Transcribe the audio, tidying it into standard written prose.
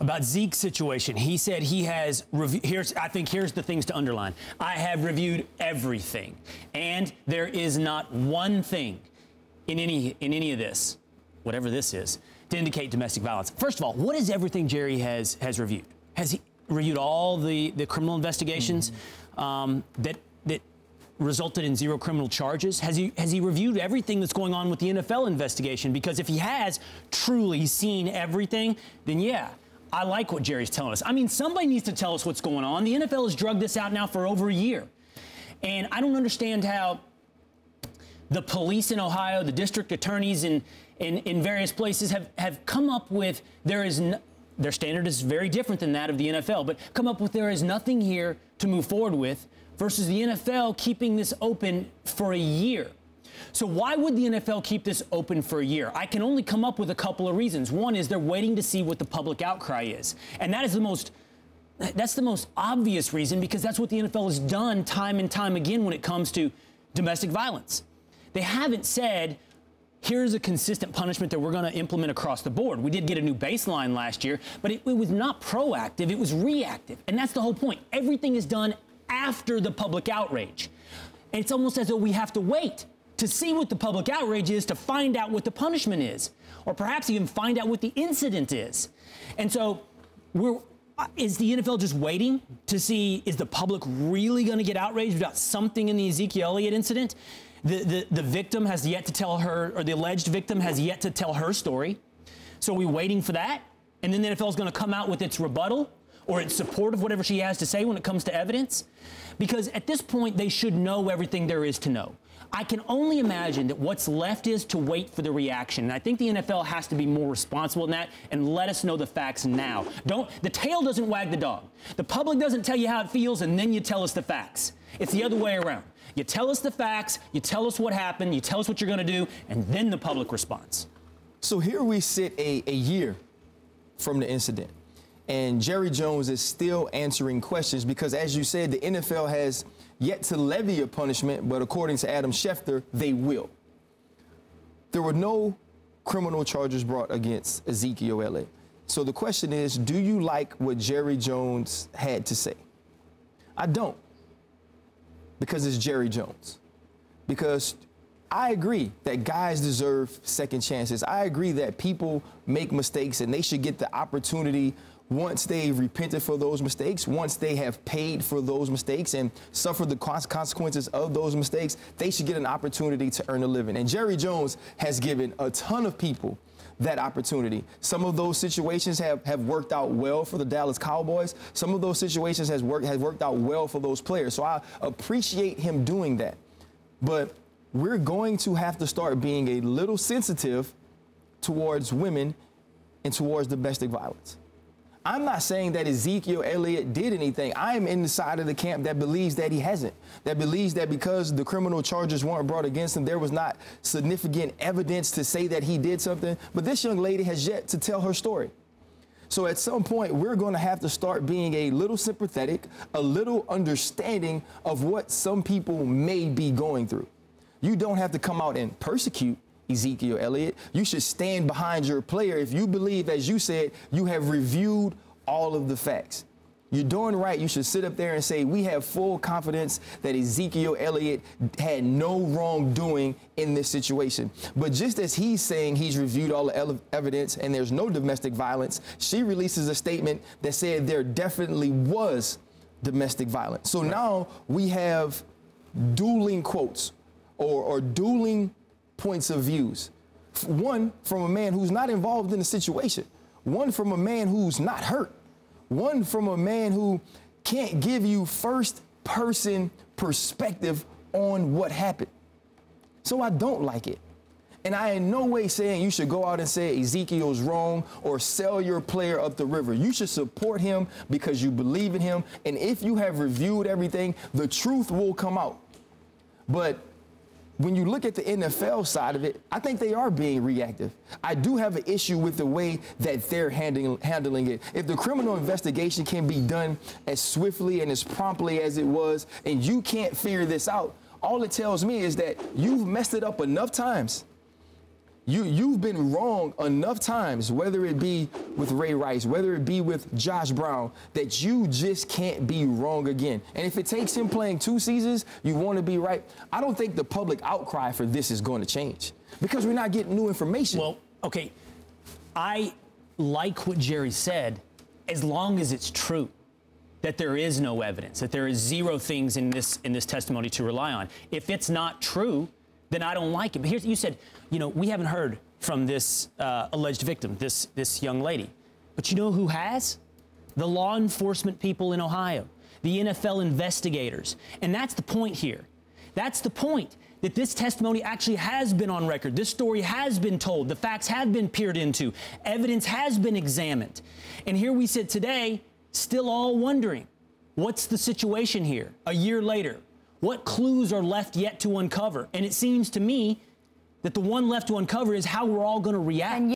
About Zeke's situation, he said he has here's the things to underline. I have reviewed everything, and there is not one thing in any of this, whatever this is, to indicate domestic violence. First of all, what is everything Jerry has reviewed? Has he reviewed all the criminal investigations that resulted in 0 criminal charges? Has he reviewed everything that's going on with the NFL investigation? Because if he has truly seen everything, then yeah, I like what Jerry's telling us. I mean, somebody needs to tell us what's going on. The NFL has drugged this out now for over a year. And I don't understand how the police in Ohio, the district attorneys in various places have come up with their standard is very different than that of the NFL, but come up with there is nothing here to move forward with versus the NFL keeping this open for a year. So why would the NFL keep this open for a year? I can only come up with a couple of reasons. One is they're waiting to see what the public outcry is. And that's the most obvious reason, because that's what the NFL has done time and time again when it comes to domestic violence. They haven't said, here's a consistent punishment that we're going to implement across the board. We did get a new baseline last year, but it was not proactive, it was reactive. And that's the whole point. Everything is done after the public outrage. And it's almost as though we have to wait to see what the public outrage is to find out what the punishment is, or perhaps even find out what the incident is. And so is the NFL just waiting to see, is the public really going to get outraged about something in the Ezekiel Elliott incident? The victim has yet to tell her, or the alleged victim has yet to tell her story. So are we waiting for that? And then the NFL is going to come out with its rebuttal or its support of whatever she has to say when it comes to evidence? Because at this point, they should know everything there is to know. I can only imagine that what's left is to wait for the reaction. And I think the NFL has to be more responsible in that and let us know the facts now. The tail doesn't wag the dog. The public doesn't tell you how it feels and then you tell us the facts. It's the other way around. You tell us the facts, you tell us what happened, you tell us what you're going to do, and then the public responds. So here we sit a year from the incident, and Jerry Jones is still answering questions because, as you said, the NFL has yet to levy a punishment, but according to Adam Schefter, they will. There were no criminal charges brought against Ezekiel Elliott. So the question is, do you like what Jerry Jones had to say? I don't. Because it's Jerry Jones. Because I agree that guys deserve second chances. I agree that people make mistakes and they should get the opportunity once they've repented for those mistakes, once they have paid for those mistakes and suffered the consequences of those mistakes, they should get an opportunity to earn a living. And Jerry Jones has given a ton of people that opportunity. Some of those situations have worked out well for the Dallas Cowboys. Some of those situations has worked out well for those players. So I appreciate him doing that. But we're going to have to start being a little sensitive towards women and towards domestic violence. I'm not saying that Ezekiel Elliott did anything. I am in the side of the camp that believes that he hasn't, that believes that because the criminal charges weren't brought against him, there was not significant evidence to say that he did something. But this young lady has yet to tell her story. So at some point, we're going to have to start being a little sympathetic, a little understanding of what some people may be going through. You don't have to come out and persecute Ezekiel Elliott. You should stand behind your player if you believe, as you said, you have reviewed all of the facts. You're doing right. You should sit up there and say, we have full confidence that Ezekiel Elliott had no wrongdoing in this situation. But just as he's saying he's reviewed all the evidence and there's no domestic violence, she releases a statement that said there definitely was domestic violence. So now we have dueling quotes or dueling points of views. One from a man who's not involved in the situation. One from a man who's not hurt. One from a man who can't give you first-person perspective on what happened. So I don't like it. And I in no way saying you should go out and say Ezekiel's wrong or sell your player up the river. You should support him because you believe in him. And if you have reviewed everything, the truth will come out. But when you look at the NFL side of it, I think they are being reactive. I do have an issue with the way that they're handling it. If the criminal investigation can be done as swiftly and as promptly as it was, and you can't figure this out, all it tells me is that you've messed it up enough times. You've been wrong enough times, whether it be with Ray Rice, whether it be with Josh Brown, that you just can't be wrong again. And if it takes him playing 2 seasons, you want to be right. I don't think the public outcry for this is going to change because we're not getting new information. Well, okay, I like what Jerry said, as long as it's true, that there is no evidence, that there is 0 things in this testimony to rely on. If it's not true, then I don't like it. But you said, you know, we haven't heard from this alleged victim, this young lady. But you know who has? The law enforcement people in Ohio, the NFL investigators. And that's the point here. That's the point, that this testimony actually has been on record. This story has been told. The facts have been peered into. Evidence has been examined. And here we sit today, still all wondering, what's the situation here a year later? What clues are left yet to uncover? And it seems to me that the one left to uncover is how we're all going to react.